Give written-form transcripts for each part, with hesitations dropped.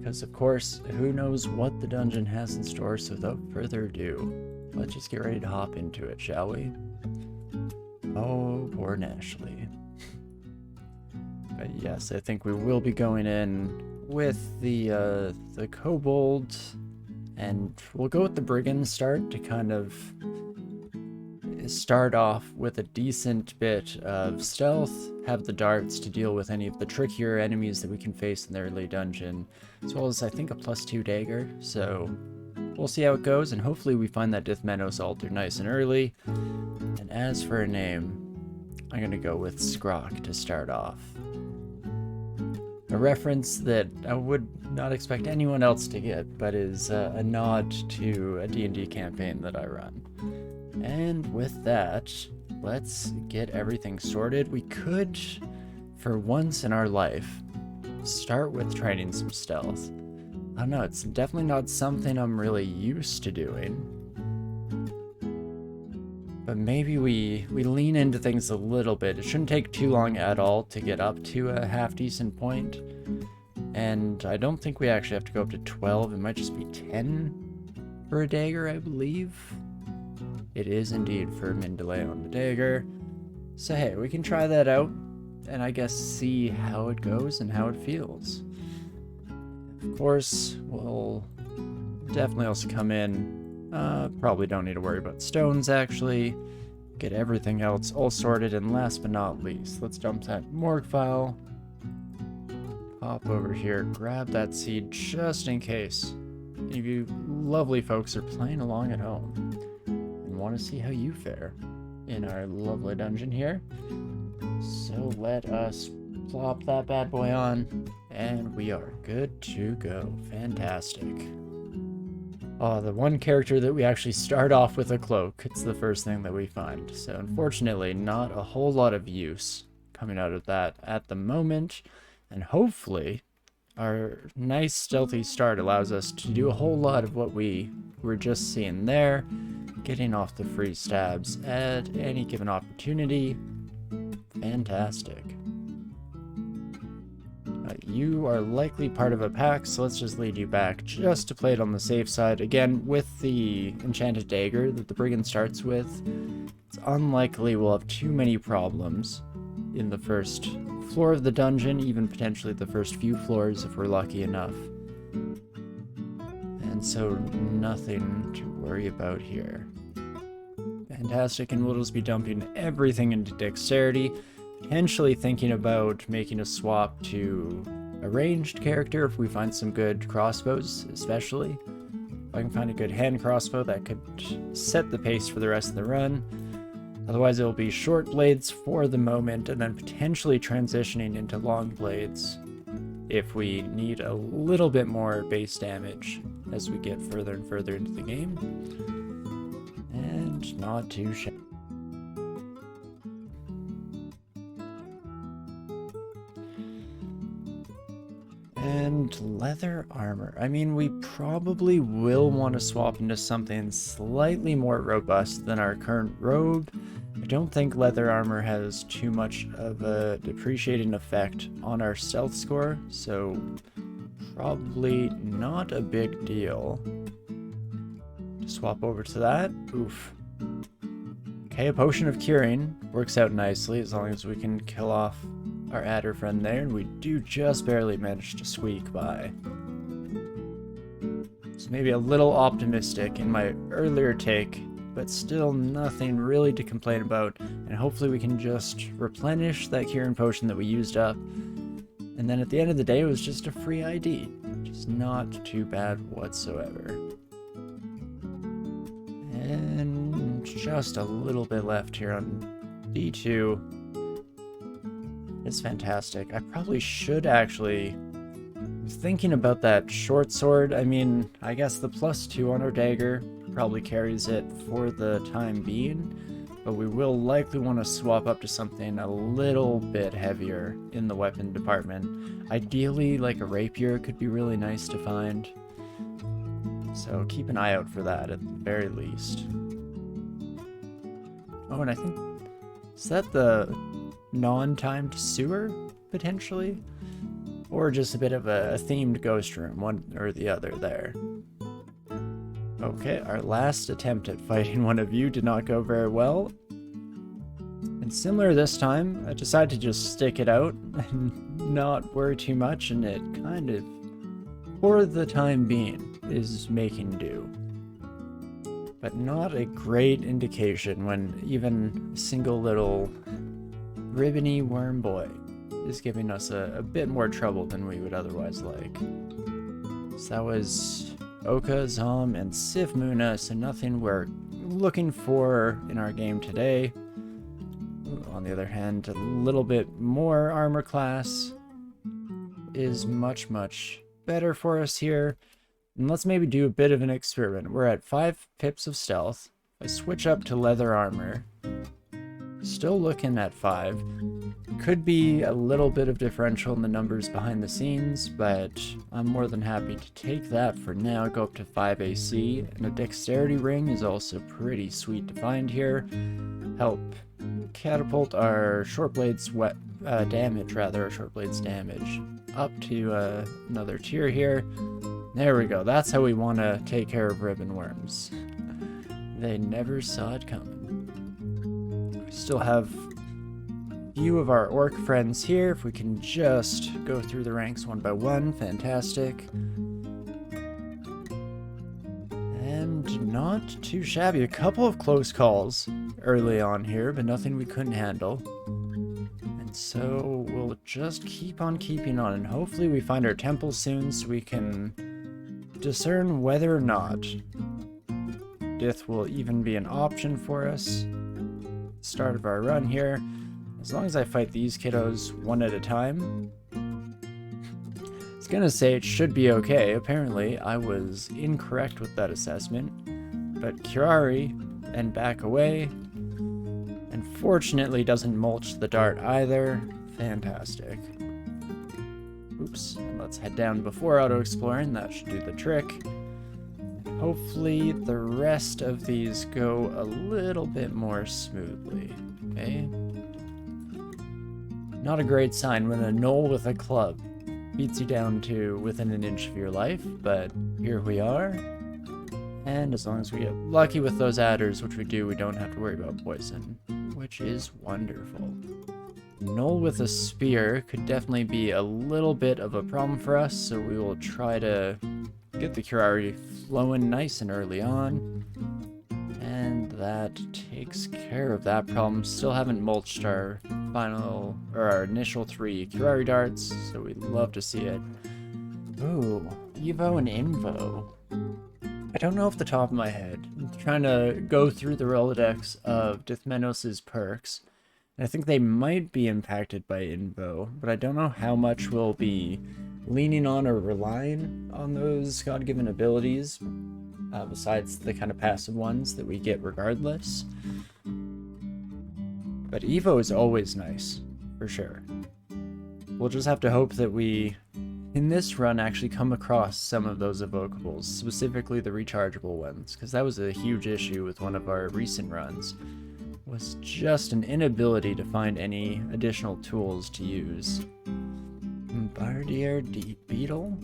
Because of course, who knows what the dungeon has in store, so without further ado, let's just get ready to hop into it, shall we? Oh, poor Nashley. But yes, I think we will be going in with the Kobold, and we'll go with the Brigand start to kind of start off with a decent bit of stealth, have the darts to deal with any of the trickier enemies that we can face in the early dungeon, as well as I think a +2 dagger, so we'll see how it goes, and hopefully we find that Dithmenos altar nice and early. And as for a name, I'm going to go with Skrock to start off. A reference that I would not expect anyone else to get, but is a nod to a D&D campaign that I run. And with that, let's get everything sorted. We could, for once in our life, start with training some stealth. I don't know, it's definitely not something I'm really used to doing. But maybe we lean into things a little bit. It shouldn't take too long at all to get up to a half-decent point. And I don't think we actually have to go up to 12. It might just be 10 for a dagger, I believe. It is indeed for min delay on the dagger. So hey, we can try that out, and I guess see how it goes and how it feels. Of course, we'll definitely also come in. Probably don't need to worry about stones, actually. Get everything else all sorted, and last but not least, let's dump that morgue file. Hop over here, grab that seed just in case any of you lovely folks are playing along at home and want to see how you fare in our lovely dungeon here. So let us plop that bad boy on, and we are good to go. Fantastic. Oh, the one character that we actually start off with a cloak, it's the first thing that we find. So unfortunately, not a whole lot of use coming out of that at the moment. And hopefully, our nice stealthy start allows us to do a whole lot of what we were just seeing there. Getting off the free stabs at any given opportunity. Fantastic. You are likely part of a pack, so let's just lead you back just to play it on the safe side. Again, with the enchanted dagger that the Brigand starts with, it's unlikely we'll have too many problems in the first floor of the dungeon, even potentially the first few floors if we're lucky enough. And so nothing to worry about here. Fantastic, and we'll just be dumping everything into dexterity. Potentially thinking about making a swap to a ranged character if we find some good crossbows, especially. If I can find a good hand crossbow, that could set the pace for the rest of the run. Otherwise, it will be short blades for the moment, and then potentially transitioning into long blades if we need a little bit more base damage as we get further and further into the game. And not too shabby. And leather armor. I mean, we probably will want to swap into something slightly more robust than our current robe. I don't think leather armor has too much of a depreciating effect on our stealth score, so probably not a big deal to swap over to that. Oof. Okay, a potion of curing works out nicely as long as we can kill off our adder friend there, and we do just barely manage to squeak by. So maybe a little optimistic in my earlier take, but still nothing really to complain about, and hopefully we can just replenish that curing potion that we used up, and then at the end of the day it was just a free ID. Just not too bad whatsoever. And just a little bit left here on D2. It's fantastic. I probably should actually... Thinking about that short sword, I mean, I guess the +2 on our dagger probably carries it for the time being, but we will likely want to swap up to something a little bit heavier in the weapon department. Ideally, like a rapier could be really nice to find, so keep an eye out for that at the very least. Oh, and I think... Is that the non-timed sewer, potentially? or just a bit of a themed ghost room, one or the other there. Okay, our last attempt at fighting one of you did not go very well. And similar this time, I decided to just stick it out and not worry too much, and it kind of, for the time being, is making do. But not a great indication when even a single little ribbony worm boy is giving us a bit more trouble than we would otherwise like. So that was Oka, Zom, and Civ Muna, so nothing we're looking for in our game today. On the other hand, a little bit more armor class is much, much better for us here. And let's maybe do a bit of an experiment. We're at 5 pips of stealth. I switch up to leather armor. Still looking at 5. Could be a little bit of differential in the numbers behind the scenes, but I'm more than happy to take that for now. Go up to 5 AC, and a dexterity ring is also pretty sweet to find here. Help catapult our short blades damage up to another tier here. There we go. That's how we want to take care of ribbon worms. They never saw it coming. We still have a few of our orc friends here. If we can just go through the ranks one by one, fantastic. And not too shabby. A couple of close calls early on here, but nothing we couldn't handle. And so we'll just keep on keeping on, and hopefully we find our temple soon so we can discern whether or not Dith will even be an option for us. Start of our run here. As long as I fight these kiddos one at a time, I was gonna say it should be okay. Apparently I was incorrect with that assessment, but Curari and back away, and fortunately doesn't mulch the dart either. Fantastic. Oops, and let's head down before auto-exploring, that should do the trick. Hopefully the rest of these go a little bit more smoothly, okay? Not a great sign when a gnoll with a club beats you down to within an inch of your life, but here we are. And as long as we get lucky with those adders, which we do, we don't have to worry about poison, which is wonderful. Gnoll with a spear could definitely be a little bit of a problem for us, so we will try to get the Curari flowing nice and early on. And that takes care of that problem. Still haven't mulched our our initial 3 Curari darts, so we'd love to see it. Ooh, Evo and Invo. I don't know off the top of my head. I'm trying to go through the Rolodex of Dithmenos' perks. I think they might be impacted by Invo, but I don't know how much we'll be leaning on or relying on those God-given abilities, besides the kind of passive ones that we get regardless. But Evo is always nice, for sure. We'll just have to hope that we, in this run, actually come across some of those evocables, specifically the rechargeable ones, because that was a huge issue with one of our recent runs. Was just an inability to find any additional tools to use. Bombardier Beetle?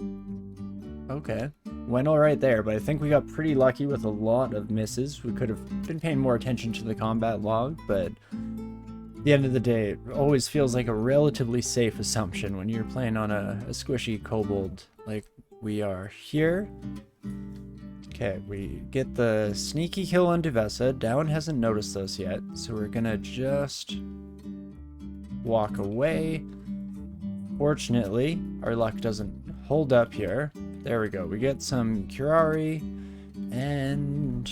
Okay. Went alright there, but I think we got pretty lucky with a lot of misses. We could have been paying more attention to the combat log, but at the end of the day, it always feels like a relatively safe assumption when you're playing on a squishy kobold like we are here. Okay, we get the sneaky kill on Duvessa. Down hasn't noticed us yet, so we're gonna just walk away. Fortunately, our luck doesn't hold up here. There we go. We get some Curari, and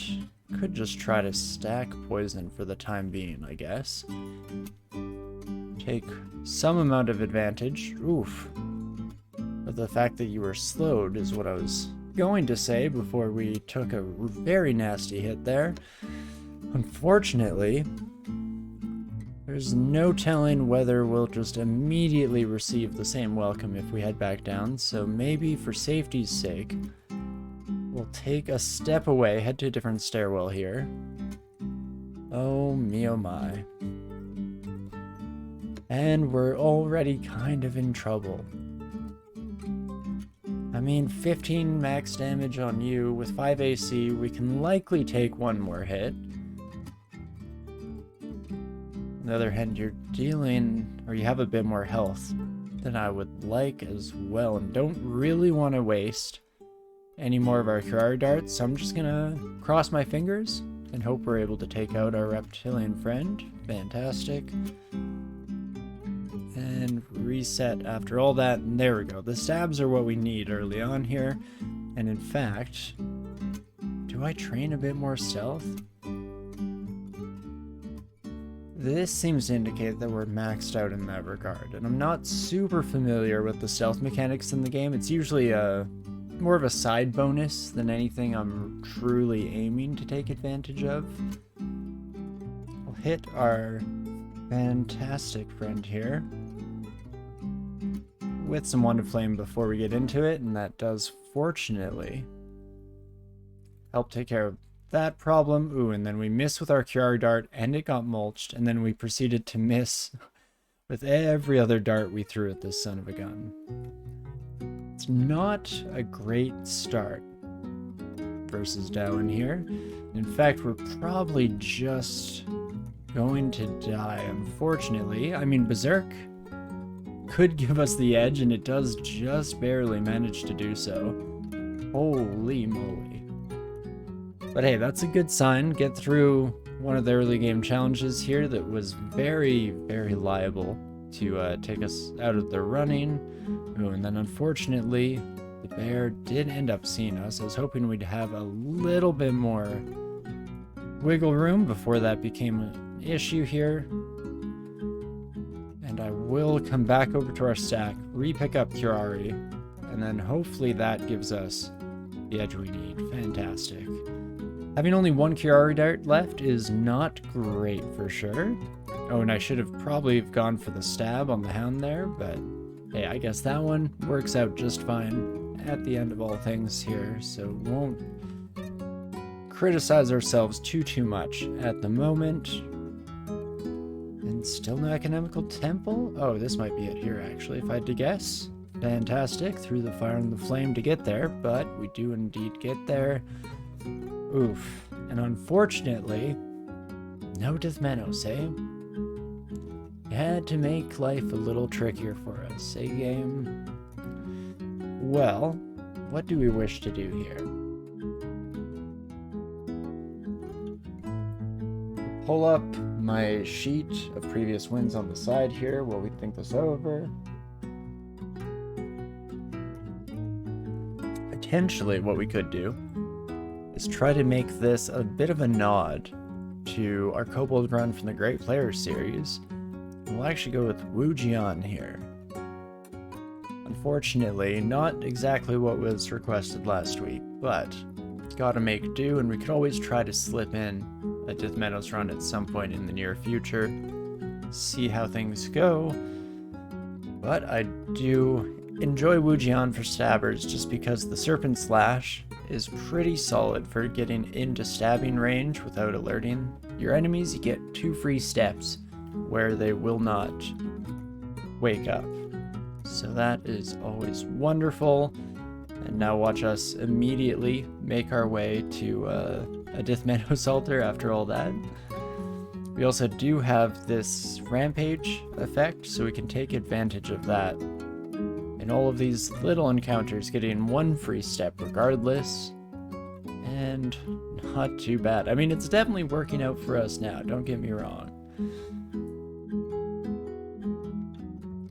could just try to stack poison for the time being, I guess. Take some amount of advantage. Oof. But the fact that you were slowed is what I was going to say before we took a very nasty hit there. Unfortunately, there's no telling whether we'll just immediately receive the same welcome if we head back down, so maybe for safety's sake, we'll take a step away, head to a different stairwell here. Oh me oh my. And we're already kind of in trouble. mean, 15 max damage on you with 5 AC. We can likely take one more hit. On the other hand, you're dealing, or you have a bit more health than I would like as well, and don't really want to waste any more of our Kirari darts, so I'm just gonna cross my fingers and hope we're able to take out our reptilian friend. Fantastic. And reset after all that, and there we go. The stabs are what we need early on here. And in fact, do I train a bit more stealth? This seems to indicate that we're maxed out in that regard, and I'm not super familiar with the stealth mechanics in the game. It's usually more of a side bonus than anything I'm truly aiming to take advantage of. We'll hit our fantastic friend here with some Wand of Flame before we get into it, and that does fortunately help take care of that problem. Ooh, and then we miss with our Kirari dart and it got mulched, and then we proceeded to miss with every other dart we threw at this son of a gun. It's not a great start versus Dowen here. In fact, we're probably just going to die, unfortunately. I mean, Berserk could give us the edge, and it does just barely manage to do so. Holy moly. But hey, that's a good sign. Get through one of the early game challenges here that was very, very liable to take us out of the running. Ooh, and then unfortunately, the bear did end up seeing us. I was hoping we'd have a little bit more wiggle room before that became an issue here. And I will come back over to our stack, re-pick up Kirari, and then hopefully that gives us the edge we need. Fantastic. Having only one Kirari dart left is not great for sure. Oh, and I should have probably gone for the stab on the hound there, but hey, I guess that one works out just fine at the end of all things here, so won't criticize ourselves too much at the moment. And still no Economical Temple? Oh, this might be it here actually, if I had to guess. Fantastic, through the fire and the flame to get there, but we do indeed get there. Oof. And unfortunately, no Deathmanos, eh? You had to make life a little trickier for us, eh, game? Well, what do we wish to do here? Pull up my sheet of previous wins on the side here while we think this over. Potentially what we could do is try to make this a bit of a nod to our Kobold run from the Great Players series. We'll actually go with Wu Jian here. Unfortunately, not exactly what was requested last week, but gotta make do, and we could always try to slip in a Deathmanos run at some point in the near future, see how things go. But I do enjoy Wu Jian for stabbers just because the Serpent Slash is pretty solid for getting into stabbing range without alerting your enemies. You get 2 free steps where they will not wake up. So that is always wonderful. And now watch us immediately make our way to a Deathmanos altar after all that. We also do have this rampage effect, so we can take advantage of that. In all of these little encounters, getting 1 free step regardless. And not too bad. I mean, it's definitely working out for us now, don't get me wrong.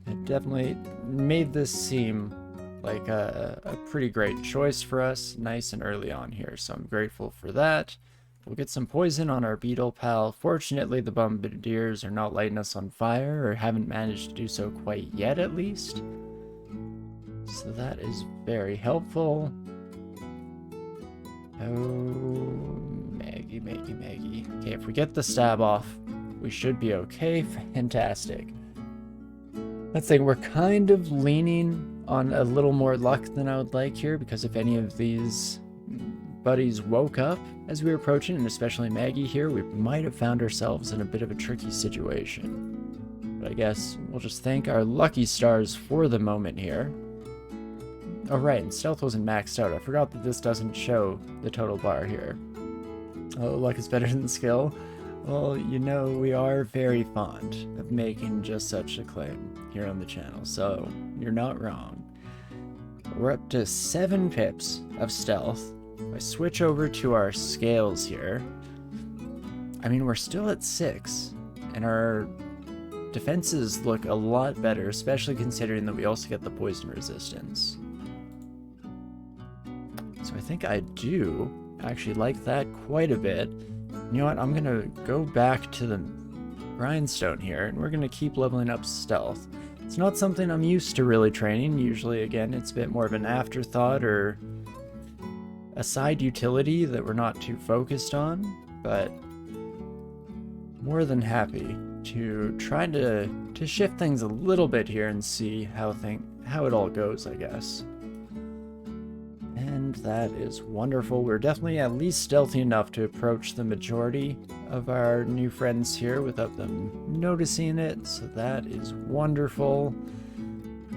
It definitely made this seem like a pretty great choice for us, nice and early on here, so I'm grateful for that. We'll get some poison on our beetle pal. Fortunately, the bombardiers are not lighting us on fire, or haven't managed to do so quite yet at least. So that is very helpful. Oh, Maggie. Okay, if we get the stab off, we should be okay. Fantastic. Let's say we're kind of leaning on a little more luck than I would like here, because if any of these buddies woke up as we were approaching, and especially Maggie here, we might have found ourselves in a bit of a tricky situation. But I guess we'll just thank our lucky stars for the moment here. Oh right, and stealth wasn't maxed out. I forgot that this doesn't show the total bar here. Oh, luck is better than skill. Well, you know, we are very fond of making just such a claim here on the channel, so you're not wrong. We're up to 7 pips of stealth. If I switch over to our scales here, I mean, we're still at 6, and our defenses look a lot better, especially considering that we also get the poison resistance. So I think I do actually like that quite a bit. You know what, I'm gonna go back to the grindstone here, and we're gonna keep leveling up stealth. It's not something I'm used to really training. Usually, again, it's a bit more of an afterthought or a side utility that we're not too focused on, but more than happy to try to shift things a little bit here and see how it all goes, I guess. And that is wonderful. We're definitely at least stealthy enough to approach the majority of our new friends here without them noticing it, so that is wonderful.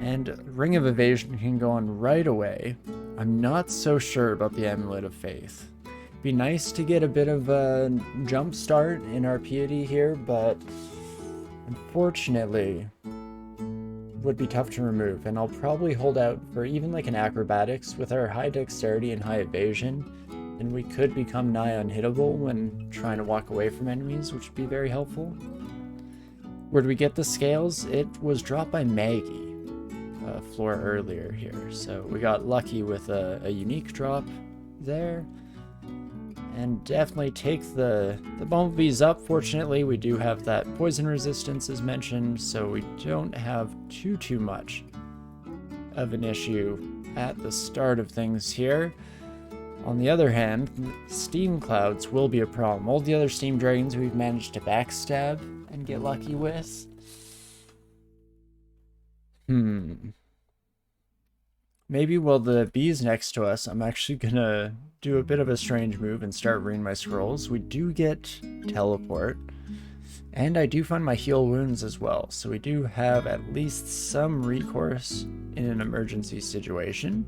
And Ring of Evasion can go on right away. I'm not so sure about the Amulet of Faith. It'd be nice to get a bit of a jump start in our piety here, but unfortunately would be tough to remove, and I'll probably hold out for even like an acrobatics. With our high dexterity and high evasion, and we could become nigh unhittable when trying to walk away from enemies, which would be very helpful. Where do we get the scales? It was dropped by Maggie a floor earlier here, so we got lucky with a unique drop there. And definitely take the bumblebees up. Fortunately, we do have that poison resistance as mentioned, so we don't have too much of an issue at the start of things here. On the other hand, steam clouds will be a problem. All the other steam dragons we've managed to backstab and get lucky with. Maybe while the bee's next to us, I'm actually gonna do a bit of a strange move and start reading my scrolls. We do get teleport, and I do find my heal wounds as well, so we do have at least some recourse in an emergency situation.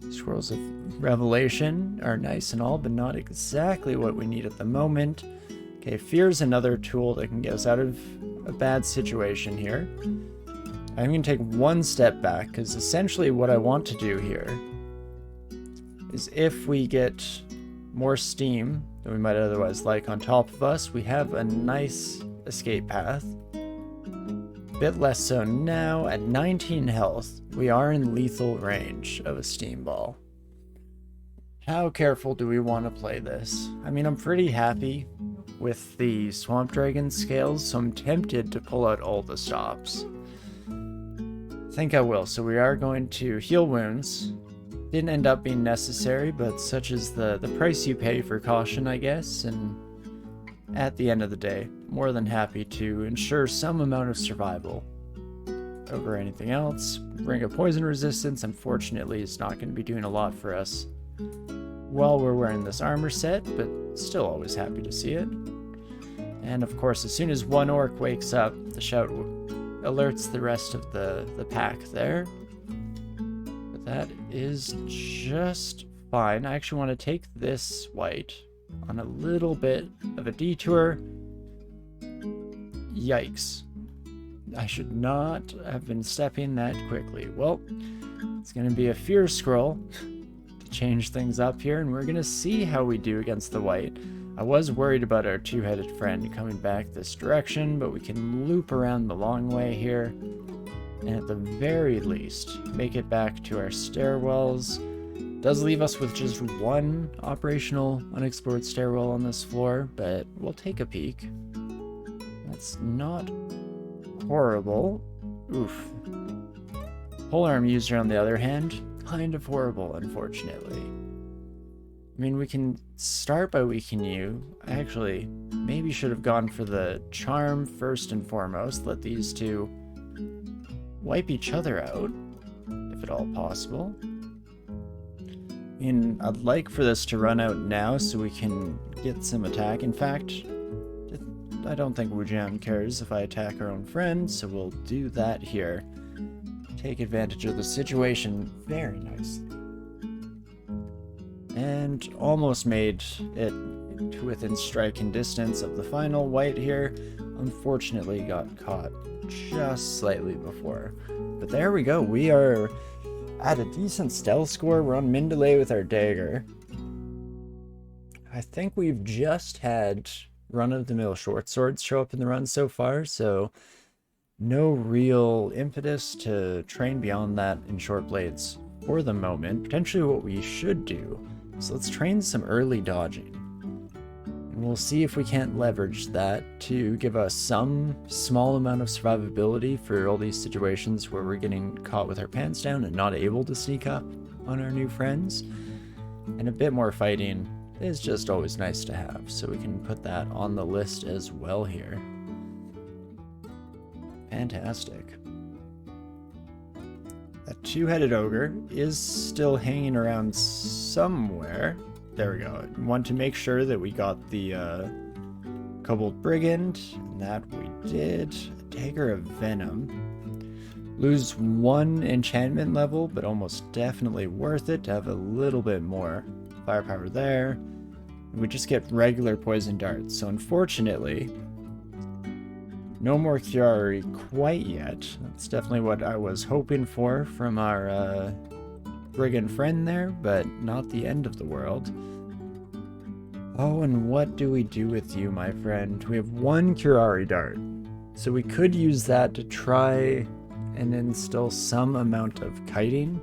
Scrolls of Revelation are nice and all, but not exactly what we need at the moment. Okay, Fear's another tool that can get us out of a bad situation here. I'm going to take one step back, because essentially what I want to do here is if we get more steam than we might otherwise like on top of us, we have a nice escape path. A bit less so now. At 19 health, we are in lethal range of a steam ball. How careful do we want to play this? I mean, I'm pretty happy with the Swamp Dragon scales, so I'm tempted to pull out all the stops. I think I will. So we are going to heal wounds. Didn't end up being necessary, but such is the price you pay for caution, I guess. And at the end of the day, more than happy to ensure some amount of survival over anything else. Ring of Poison Resistance, unfortunately, is not going to be doing a lot for us while we're wearing this armor set, but still always happy to see it. And of course, as soon as one orc wakes up, the shout alerts the rest of the pack there. But that is just fine. I actually want to take this white on a little bit of a detour. Yikes. I should not have been stepping that quickly. Well, it's going to be a fear scroll to change things up here, and we're going to see how we do against the white. I was worried about our two-headed friend coming back this direction, but we can loop around the long way here, and at the very least, make it back to our stairwells. Does leave us with just one operational unexplored stairwell on this floor, but we'll take a peek. That's not horrible. Oof. Polearm user, on the other hand, kind of horrible, unfortunately. I mean, we can start by weakening you. I actually maybe should have gone for the charm first and foremost. Let these two wipe each other out, if at all possible. I mean, I'd like for this to run out now so we can get some attack. In fact, I don't think Wu Jian cares if I attack our own friend, so we'll do that here. take advantage of the situation very nicely. And almost made it to within striking distance of the final white here. Unfortunately got caught just slightly before. But there we go. We are at a decent stealth score. We're on min delay with our dagger. I think we've just had run-of-the-mill short swords show up in the run so far, so no real impetus to train beyond that in short blades for the moment. Potentially what we should do, so let's train some early dodging. And we'll see if we can't leverage that to give us some small amount of survivability for all these situations where we're getting caught with our pants down and not able to sneak up on our new friends. And a bit more fighting is just always nice to have, so we can put that on the list as well here. Fantastic. That two-headed ogre is still hanging around somewhere. There we go. I want to make sure that we got the Kobold Brigand, and that we did. A Dagger of Venom. Lose 1 enchantment level, but almost definitely worth it to have a little bit more firepower there. And we just get regular poison darts. So unfortunately, no more Chiari quite yet. That's definitely what I was hoping for from our brigand friend there, but not the end of the world. Oh, and what do we do with you, my friend? We have 1 Chiari dart. So we could use that to try and instill some amount of kiting.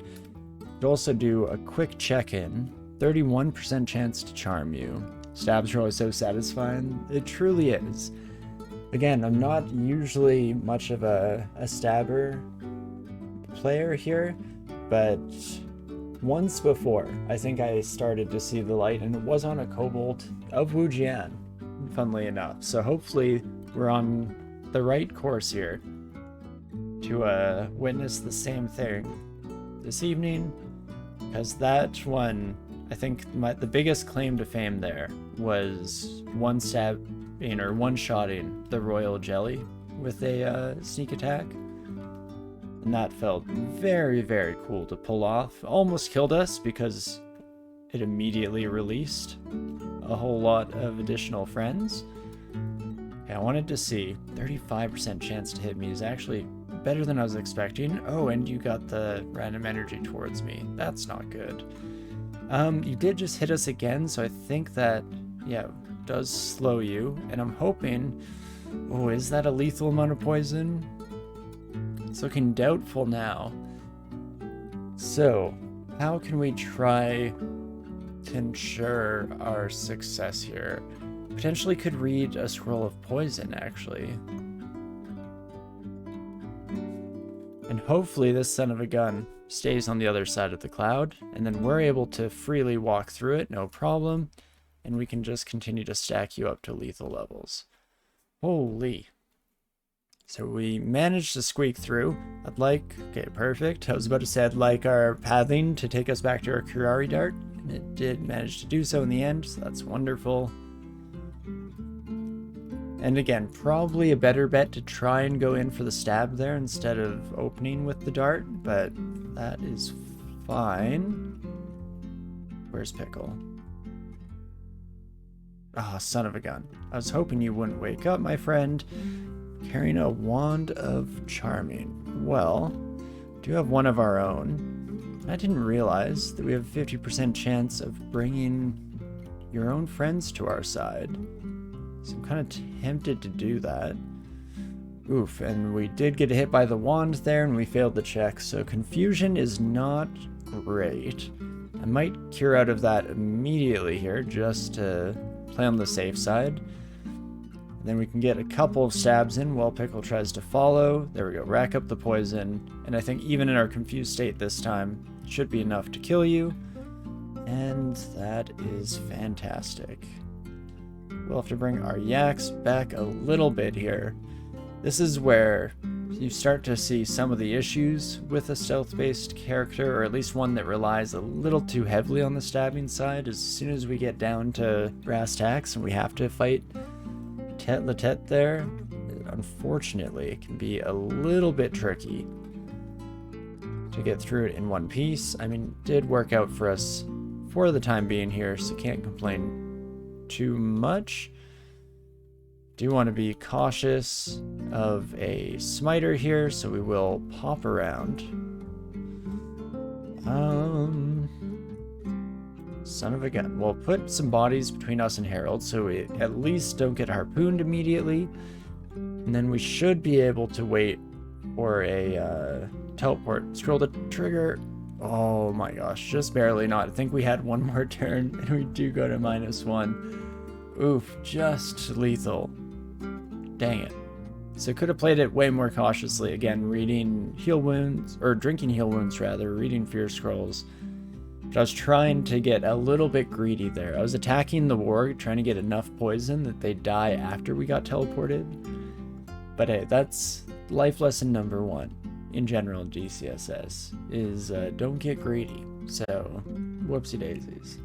Could also do a quick check-in. 31% chance to charm you. Stabs are always so satisfying. It truly is. Again, I'm not usually much of a stabber player here, but once before, I think I started to see the light, and it was on a Kobold of Wu Jian, funnily enough. So hopefully we're on the right course here to witness the same thing this evening, because that one, I think the biggest claim to fame there was one-shotting the Royal Jelly with a sneak attack. And that felt very, very cool to pull off. Almost killed us because it immediately released a whole lot of additional friends. Okay, I wanted to see 35% chance to hit me is actually better than I was expecting. Oh, and you got the random energy towards me. That's not good. You did just hit us again, so I think that, yeah, does slow you. And I'm hoping... Oh, is that a lethal amount of poison? It's looking doubtful now. So, how can we try to ensure our success here? Potentially could read a scroll of poison, actually. And hopefully this son of a gun stays on the other side of the cloud, and then we're able to freely walk through it, no problem, and we can just continue to stack you up to lethal levels. Holy. So we managed to squeak through. Okay, perfect. I was about to say I'd like our pathing to take us back to our Chiari dart, and it did manage to do so in the end, so that's wonderful. And again, probably a better bet to try and go in for the stab there instead of opening with the dart, but that is fine. Where's Pickle? Ah, son of a gun. I was hoping you wouldn't wake up, my friend. Carrying a wand of charming. Well, do have one of our own. I didn't realize that we have a 50% chance of bringing your own friends to our side. So I'm kind of tempted to do that. Oof, and we did get hit by the wand there, and we failed the check, so confusion is not great. I might cure out of that immediately here, just to play on the safe side. Then we can get a couple of stabs in while Pickle tries to follow. There we go, rack up the poison. And I think even in our confused state this time, it should be enough to kill you. And that is fantastic. We'll have to bring our yaks back a little bit here. This is where you start to see some of the issues with a stealth-based character, or at least one that relies a little too heavily on the stabbing side. As soon as we get down to brass tacks and we have to fight tete-a-tete there, unfortunately, it can be a little bit tricky. to get through it in one piece. I mean, it did work out for us for the time being here, so can't complain too much. Do want to be cautious of a smiter here, so we will pop around. Son of a gun. We'll put some bodies between us and Harold, so we at least don't get harpooned immediately. And then we should be able to wait for a teleport. Scroll the trigger. Oh my gosh, just barely not. I think we had one more turn, and we do go to -1. Oof, just lethal. Dang it. So could have played it way more cautiously. Again, reading heal wounds, or drinking heal wounds rather, reading fear scrolls. But I was trying to get a little bit greedy there. I was attacking the warg, trying to get enough poison that they die after we got teleported. But hey, that's life lesson number 1 in general in DCSS, is don't get greedy. So, whoopsie daisies.